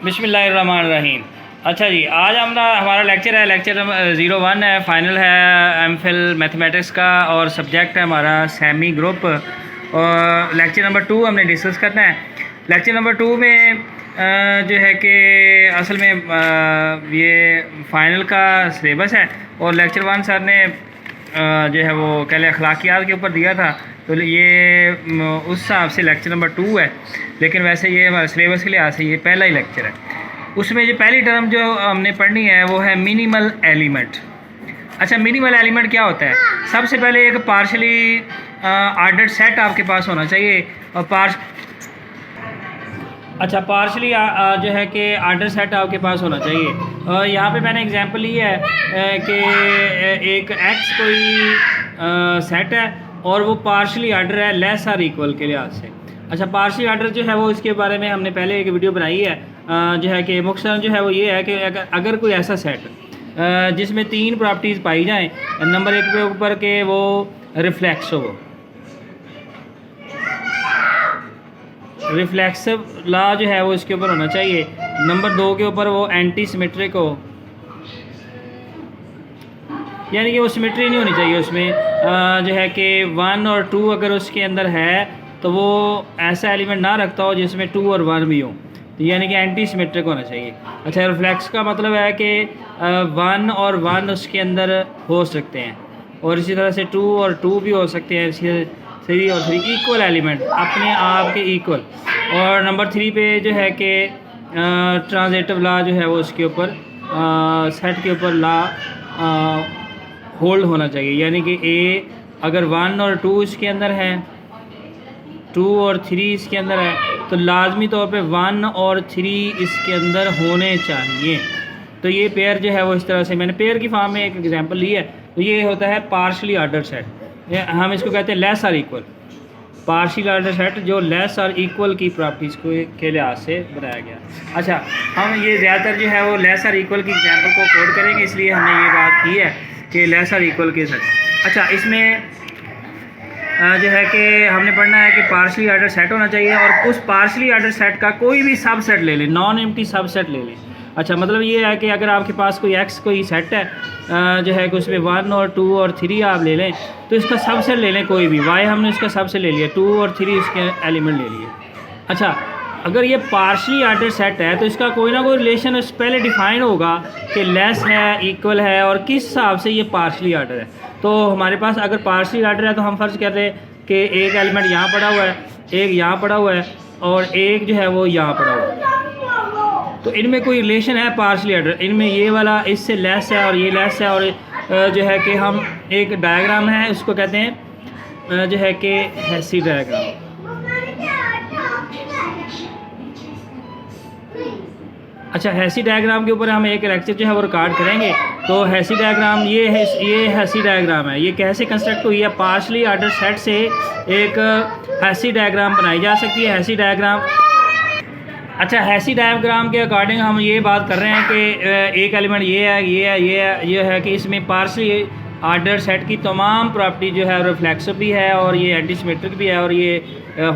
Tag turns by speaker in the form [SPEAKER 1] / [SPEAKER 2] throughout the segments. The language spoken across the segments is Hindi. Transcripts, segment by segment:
[SPEAKER 1] बिस्मिल्लाहिर्रहमानिर्रहीम। अच्छा जी, आज हमारा लेक्चर है, लेक्चर नंबर 01 है, फाइनल है एमफिल मैथमेटिक्स का और सब्जेक्ट है हमारा सेमी ग्रुप। और लेक्चर नंबर 2 हमने डिस्कस करना है। लेक्चर नंबर 2 में जो है कि असल में ये फ़ाइनल का सिलेबस है और लेक्चर 1 सर ने जो है वो कल अखलाकियात के ऊपर दिया था, तो ये उस हिसाब से लेक्चर नंबर 2 है। लेकिन वैसे ये हमारे सिलेबस के लिहाज से ये पहला ही लेक्चर है। उसमें जो पहली टर्म जो हमने पढ़नी है वो है मिनिमल एलिमेंट। अच्छा, मिनिमल एलिमेंट क्या होता है? सबसे पहले एक पार्शली आर्डर्ड सेट आपके पास होना चाहिए और पार्शली जो है कि आर्डर सेट आपके पास होना चाहिए। यहाँ पे मैंने एग्जांपल ली है कि एक एक्स कोई सेट है और वो पार्शली आर्डर है लेस और इक्वल के लिहाज से। अच्छा, पार्शली आर्डर जो है वो इसके बारे में हमने पहले एक वीडियो बनाई है। जो है कि मुख्तसर जो है वो ये है कि अगर कोई ऐसा सेट जिसमें 3 प्रॉपर्टीज़ पाई जाएँ, नंबर 1 के ऊपर के वो रिफ्लेक्स हो, रिफ्लेक्सिव लॉ जो है वो इसके ऊपर होना चाहिए। नंबर 2 के ऊपर वो एंटी सिमेट्रिक हो, यानी कि वो सिमेट्री नहीं होनी चाहिए उसमें। जो है कि 1 और 2 अगर उसके अंदर है तो वो ऐसा एलिमेंट ना रखता हो जिसमें 2 और 1 भी हो, तो यानी कि एंटी सिमेट्रिक होना चाहिए। अच्छा, रिफ्लेक्स का मतलब है कि 1 और 1 उसके अंदर हो सकते हैं और इसी तरह से 2 और 2 भी हो सकते हैं, 3 और 3 इक्वल एलिमेंट अपने आप के इक्वल। और नंबर 3 पे जो है कि ट्रांजिटिव लॉ जो है वो उसके ऊपर सेट के ऊपर लॉ होल्ड होना चाहिए, यानी कि ए अगर 1 और 2 इसके अंदर है, 2 और 3 इसके अंदर है, तो लाजमी तौर पे 1 और 3 इसके अंदर होने चाहिए। तो ये पेयर जो है वो इस तरह से मैंने पेयर की फॉर्म में एक एग्जांपल ली है। तो ये होता है पार्शली आर्डर सेट, हम इसको कहते हैं लेस और इक्वल। पार्शियल आर्डर सेट जो लेस और इक्वल की प्रॉपर्टीज़ को के लिहाज से बनाया गया। अच्छा, हम ये ज़्यादातर जो है वो लेस और इक्वल की एग्जांपल को कोड करेंगे, इसलिए हमने ये बात की है कि लेस और इक्वल के सेट। अच्छा, इसमें जो है कि हमने पढ़ना है कि पार्शली आर्डर सेट होना चाहिए और उस पार्शली आर्डर सेट का कोई भी सबसेट ले लें, नॉन एम्प्टी सबसेट ले लें। अच्छा, मतलब ये है कि अगर आपके पास कोई एक्स कोई सेट है जो है कि उसमें 1 और 2 और 3 आप ले लें, तो इसका सबसेट ले लें कोई भी। वाई हमने इसका सबसेट ले लिया, 2 और 3 इसके एलिमेंट ले लिए। अच्छा, अगर ये पार्शली आर्डर सेट है तो इसका कोई ना कोई रिलेशन पहले डिफाइन होगा कि लेस है, इक्वल है और किस हिसाब से ये पार्शली आर्डर है। तो हमारे पास अगर पार्शली आर्डर है तो हम फर्ज कहते हैं कि एक एलिमेंट यहाँ पड़ा हुआ है, एक यहाँ पड़ा हुआ है और एक जो है वो यहाँ पड़ा हुआ है, तो इनमें कोई रिलेशन है पार्शली आर्डर। इनमें ये वाला इससे लेस है और ये लेस है और जो है कि हम एक डायग्राम है उसको कहते हैं जो है कि हेसी डायग्राम। अच्छा, हेसी डायग्राम के ऊपर हम एक लेक्चर जो है वो रिकॉर्ड करेंगे। तो हेसी डायग्राम ये हेसी डायग्राम है। ये कैसे कंस्ट्रक्ट हुई है? पार्शली आर्डर सेट से एक हेसी डायग्राम बनाई जा सकती है। हेसी डायग्राम, अच्छा, हेसी डायग्राम के अकॉर्डिंग हम ये बात कर रहे हैं कि एक एलिमेंट ये है कि इसमें पार्शली आर्डर सेट की तमाम प्रॉपर्टी जो है रिफ्लेक्सिव भी है और ये एंटी सिमेट्रिक भी है और ये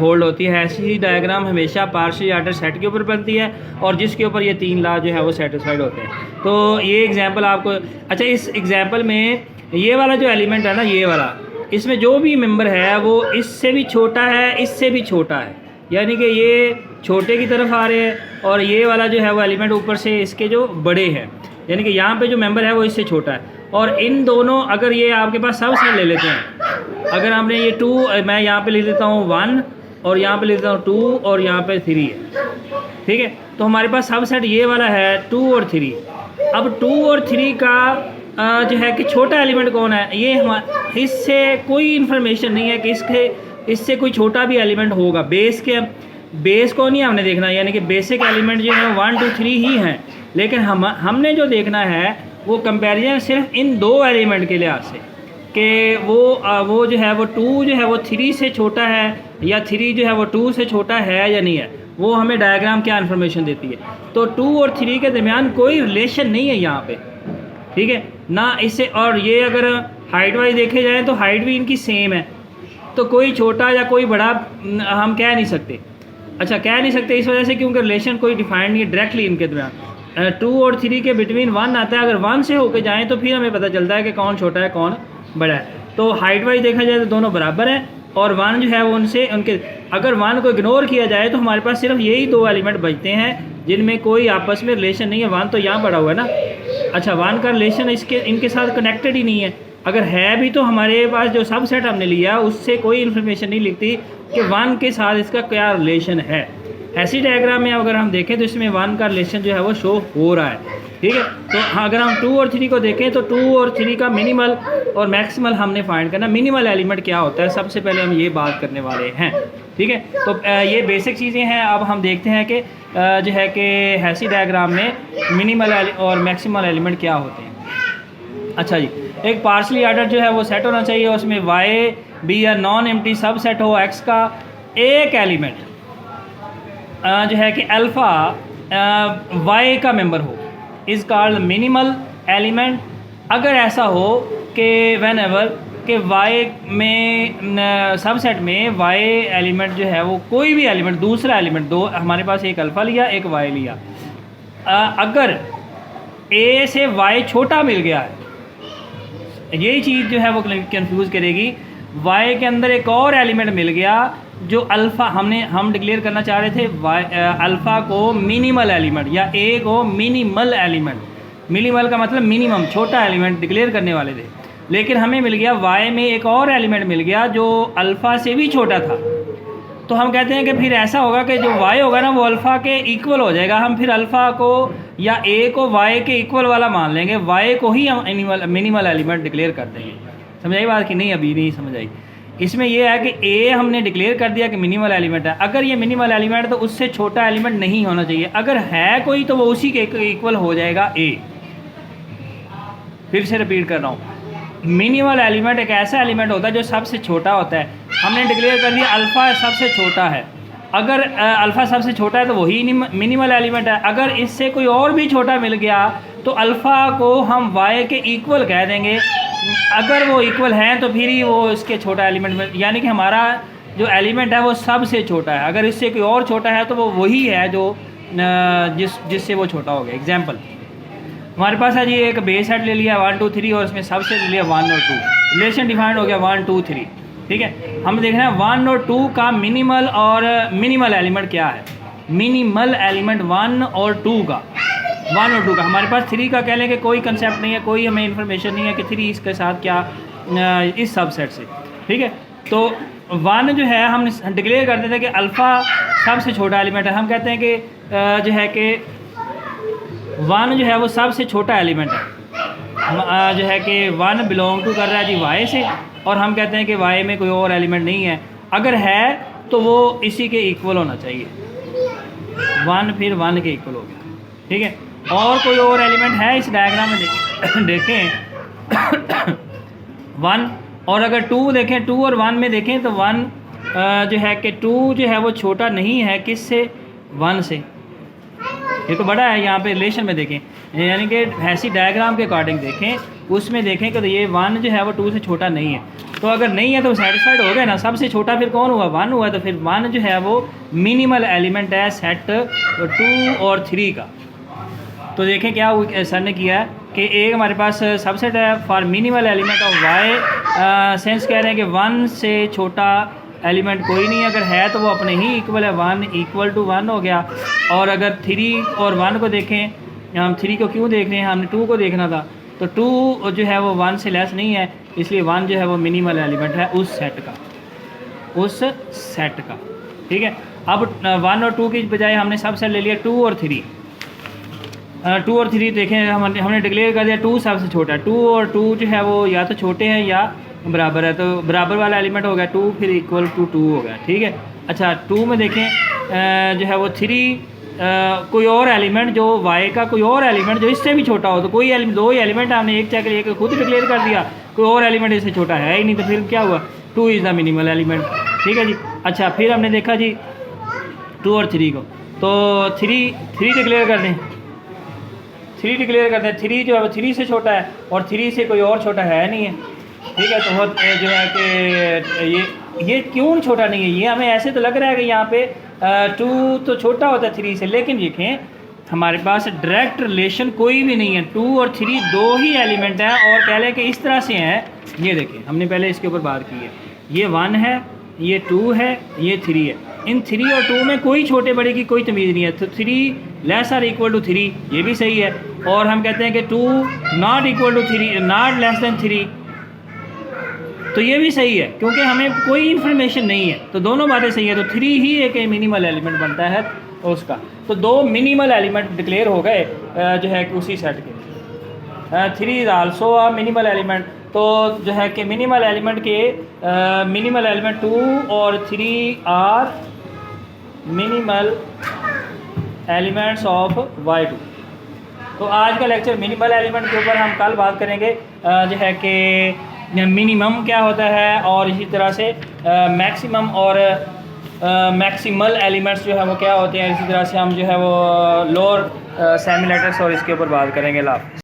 [SPEAKER 1] होल्ड होती है। ऐसी डायग्राम हमेशा पार्शली आर्डर सेट के ऊपर बनती है और जिसके ऊपर ये 3 लॉ जो है वो सेटिस्फाइड होते हैं। तो ये एग्जांपल आपको, अच्छा, इस एग्जांपल में ये वाला जो एलिमेंट है ना, ये वाला, इसमें जो भी मेंबर है वो इससे भी छोटा है, इससे भी छोटा है, यानी कि ये छोटे की तरफ आ रहे हैं और ये वाला जो है वो एलिमेंट ऊपर से इसके जो बड़े हैं, यानी कि यहाँ पे जो मेंबर है वो इससे छोटा है। और इन दोनों, अगर ये आपके पास सबसेट ले लेते हैं, अगर हमने ये 2, मैं यहाँ पे ले लेता हूँ 1 और यहाँ पे ले लेता हूँ 2 और यहाँ पे 3 है, ठीक है, तो हमारे पास सबसेट ये वाला है 2 और 3। अब 2 और 3 का जो है कि छोटा एलिमेंट कौन है, ये हमारे इससे कोई इन्फॉर्मेशन नहीं है कि इससे कोई छोटा भी एलिमेंट होगा। बेस को नहीं हमने देखना, यानी कि बेसिक एलिमेंट जो है 1 2 3 ही हैं, लेकिन हमने जो देखना है वो कंपैरिजन सिर्फ इन 2 एलिमेंट के लिहाज से कि वो जो है वो 2 जो है वो 3 से छोटा है या 3 जो है वो 2 से छोटा है या नहीं है, वो हमें डायग्राम क्या इन्फॉर्मेशन देती है। तो 2 और 3 के दरमियान कोई रिलेशन नहीं है यहाँ पे, ठीक है ना। इससे और ये अगर हाइट वाइज देखे जाए तो हाइट भी इनकी सेम है, तो कोई छोटा या कोई बड़ा हम कह नहीं सकते। अच्छा कह नहीं सकते इस वजह से क्योंकि रिलेशन कोई डिफाइंड नहीं है डायरेक्टली इनके दरमियान। 2 और 3 के बिटवीन 1 आता है, अगर 1 से होकर जाएँ तो फिर हमें पता चलता है कि कौन छोटा है कौन बड़ा है। तो हाइट वाइज देखा जाए तो दोनों बराबर हैं और 1 जो है वो उनसे उनके, अगर 1 को इग्नोर किया जाए तो हमारे पास सिर्फ यही 2 एलिमेंट बचते हैं जिनमें कोई आपस में रिलेशन नहीं है। 1 तो यहाँ पड़ा हुआ है ना। अच्छा 1 का रिलेशन इसके इनके साथ कनेक्टेड ही नहीं है, अगर है भी तो हमारे पास जो सबसेट हमने लिया उससे कोई इन्फॉर्मेशन नहीं लिखती कि 1 के साथ इसका क्या रिलेशन है। ऐसी डायग्राम में अगर हम देखें तो इसमें 1 का रिलेशन जो है वो शो हो रहा है, ठीक है। तो हाँ, अगर हम 2 और 3 को देखें तो 2 और 3 का मिनिमल और मैक्सिमल हमने फाइंड करना। मिनिमल एलिमेंट क्या होता है सबसे पहले हम ये बात करने वाले हैं, ठीक है। तो ये बेसिक चीज़ें हैं। अब हम देखते हैं कि जो है कि हैसी डायग्राम में मिनिमल और मैक्सिमल एलिमेंट क्या होते हैं। अच्छा जी, एक पार्शली ऑर्डर जो है वो सेट होना चाहिए, उसमें वाई बी या नॉन एम्प्टी सब सेट हो एक्स का एक एलिमेंट जो है कि अल्फ़ा वाई का मेंबर हो इज़ कॉल्ड मिनिमल एलिमेंट। अगर ऐसा हो कि व्हेन एवर कि वाई में सबसेट में वाई एलिमेंट जो है वो कोई भी एलिमेंट दूसरा एलिमेंट, दो हमारे पास एक अल्फ़ा लिया एक वाई लिया, अगर ए से वाई छोटा मिल गया है, यही चीज़ जो है वो कंफ्यूज करेगी। वाई के अंदर एक और एलिमेंट मिल गया जो अल्फ़ा हम डिक्लेयर करना चाह रहे थे, अल्फ़ा को मिनिमल एलिमेंट या ए को मिनिमल एलिमेंट, मिनिमल का मतलब मिनिमम छोटा एलिमेंट डिक्लेयर करने वाले थे, लेकिन हमें मिल गया वाई में एक और एलिमेंट मिल गया जो अल्फ़ा से भी छोटा था। तो हम कहते हैं कि फिर ऐसा होगा कि जो वाई होगा ना वो अल्फ़ा के इक्वल हो जाएगा। हम फिर अल्फ़ा को या ए को वाई के इक्वल वाला मान लेंगे, वाई को ही हम मिनिमल एलिमेंट डिक्लेयर कर देंगे। समझ आई बात कि नहीं? अभी नहीं समझ आई। इसमें यह है कि ए हमने डिक्लेयर कर दिया कि मिनिमल एलिमेंट है। अगर ये मिनिमल एलिमेंट है तो उससे छोटा एलिमेंट नहीं होना चाहिए, अगर है कोई तो वो उसी के इक्वल हो जाएगा ए। फिर से रिपीट कर रहा हूँ, मिनिमल एलिमेंट एक ऐसा एलिमेंट होता है जो सबसे छोटा होता है। हमने डिक्लेयर कर दिया अल्फ़ा सबसे छोटा है, अगर अल्फ़ा सबसे छोटा है तो वही मिनिमल एलिमेंट है। अगर इससे कोई और भी छोटा मिल गया तो अल्फ़ा को हम वाई के इक्वल कह देंगे, अगर वो इक्वल हैं तो फिर ही वो इसके छोटा एलिमेंट में, यानी कि हमारा जो एलिमेंट है वो सबसे छोटा है। अगर इससे कोई और छोटा है तो वो वही है जो जिससे वो छोटा हो गया। एग्जाम्पल हमारे पास है जी, एक बेस सेट ले लिया 1 2 3 और इसमें सबसे ले लिया 1 और 2, रिलेशन डिफाइंड हो गया 1 2 3, ठीक है। हम देख रहे हैं 1 और 2 का मिनिमल और मिनिमल एलिमेंट क्या है। मिनिमल एलिमेंट 1 और 2 का, 1 और 2 का। हमारे पास 3 का कह लें कि कोई कंसेप्ट नहीं है, कोई हमें इन्फॉर्मेशन नहीं है कि 3 इसके साथ क्या इस सबसेट से, ठीक है। तो 1 जो है हम डिक्लेयर करते थे कि अल्फ़ा सबसे छोटा एलिमेंट है। हम कहते हैं कि जो है कि 1 जो है वो सबसे छोटा एलिमेंट है, जो है कि 1 बिलोंग टू कर रहा है जी वाई से, और हम कहते हैं कि वाई में कोई और एलिमेंट नहीं है। अगर है तो वो इसी के इक्वल होना चाहिए, 1 फिर 1 के इक्वल हो गया, ठीक है। और कोई और एलिमेंट है इस डायग्राम में देखें 1, और अगर 2 देखें 2 और 1 में देखें तो 1 जो है कि 2 जो है वो छोटा नहीं है किससे, 1 से। ये तो बड़ा है, यहाँ पे रिलेशन में देखें, यानी कि ऐसी डायग्राम के अकॉर्डिंग देखें, उसमें देखें कि तो ये 1 जो है वो 2 से छोटा नहीं है। तो अगर नहीं है तो सेटिस्फाइड हो गए ना, सबसे छोटा फिर कौन हुआ, 1 हुआ। तो फिर 1 जो है वो मिनिमल एलिमेंट है सेट 2 और 3 का। तो देखें क्या सर ने किया है कि एक हमारे पास सबसेट है for minimal element of y, sense कह रहे हैं कि 1 से छोटा एलिमेंट कोई नहीं, अगर है तो वो अपने ही इक्वल है, 1 इक्वल टू 1 हो गया। और अगर 3 और 1 को देखें, हम 3 को क्यों देख रहे हैं, हमने 2 को देखना था, तो 2 जो है वो 1 से लेस नहीं है, इसलिए 1 जो है वो मिनिमल एलिमेंट है उस सेट का, ठीक है। अब 1 और 2 की बजाय हमने सब सेट ले लिया 2 और 3। 2 और 3 देखें, हमने डिक्लेयर कर दिया 2 सबसे छोटा है। 2 और 2 जो है वो या तो छोटे हैं या बराबर है, तो बराबर वाला एलिमेंट हो गया 2, फिर इक्वल टू 2 हो गया, ठीक है। अच्छा 2 में देखें जो है वो 3 कोई और एलिमेंट जो वाई का कोई और एलिमेंट जो इससे भी छोटा हो, तो कोई एलिमेंट, 2 ही एलिमेंट हमने एक चेक लिए खुद डिक्लेयर कर दिया, कोई और एलिमेंट इससे छोटा है ही नहीं, तो फिर क्या हुआ, 2 इज़ द मिनिमल एलिमेंट, ठीक है जी। अच्छा फिर हमने देखा जी 2 और 3 को, तो 3 डिक्लेयर कर दें, 3 डिक्लेयर करते हैं। 3 जो है वो 3 से छोटा है और 3 से कोई और छोटा है नहीं है, ठीक है। तो जो है कि ये क्यों छोटा नहीं है, ये हमें ऐसे तो लग रहा है कि यहाँ पे टू तो छोटा होता है 3 से, लेकिन देखें हमारे पास डायरेक्ट रिलेशन कोई भी नहीं है। 2 और 3 दो ही एलिमेंट हैं और कह लें कि इस तरह से हैं। ये देखें हमने पहले इसके ऊपर बात की है, ये 1 है, ये 2 है, ये 3 है। इन 3 और 2 में कोई छोटे बड़े की कोई तमीज़ नहीं है। तो 3 लेस आर इक्वल टू 3 ये भी सही है, और हम कहते हैं कि 2 not equal to 3 not less than 3 तो ये भी सही है, क्योंकि हमें कोई इन्फॉर्मेशन नहीं है। तो दोनों बातें सही है। तो 3 ही एक मिनिमल एलिमेंट बनता है उसका। तो 2 मिनिमल एलिमेंट डिक्लेयर हो गए जो है कि उसी सेट के। 3 is also a minimal element. तो जो है कि मिनिमल एलिमेंट के मिनिमल एलिमेंट 2 और 3 are minimal elements of Y2। तो आज का लेक्चर मिनिमल एलिमेंट के ऊपर, हम कल बात करेंगे जो है कि मिनिमम क्या होता है, और इसी तरह से मैक्सिमम और मैक्सिमल एलिमेंट्स जो है वो क्या होते हैं। इसी तरह से हम जो है वो लोअर सेमी लेटर्स और इसके ऊपर बात करेंगे। लाभ।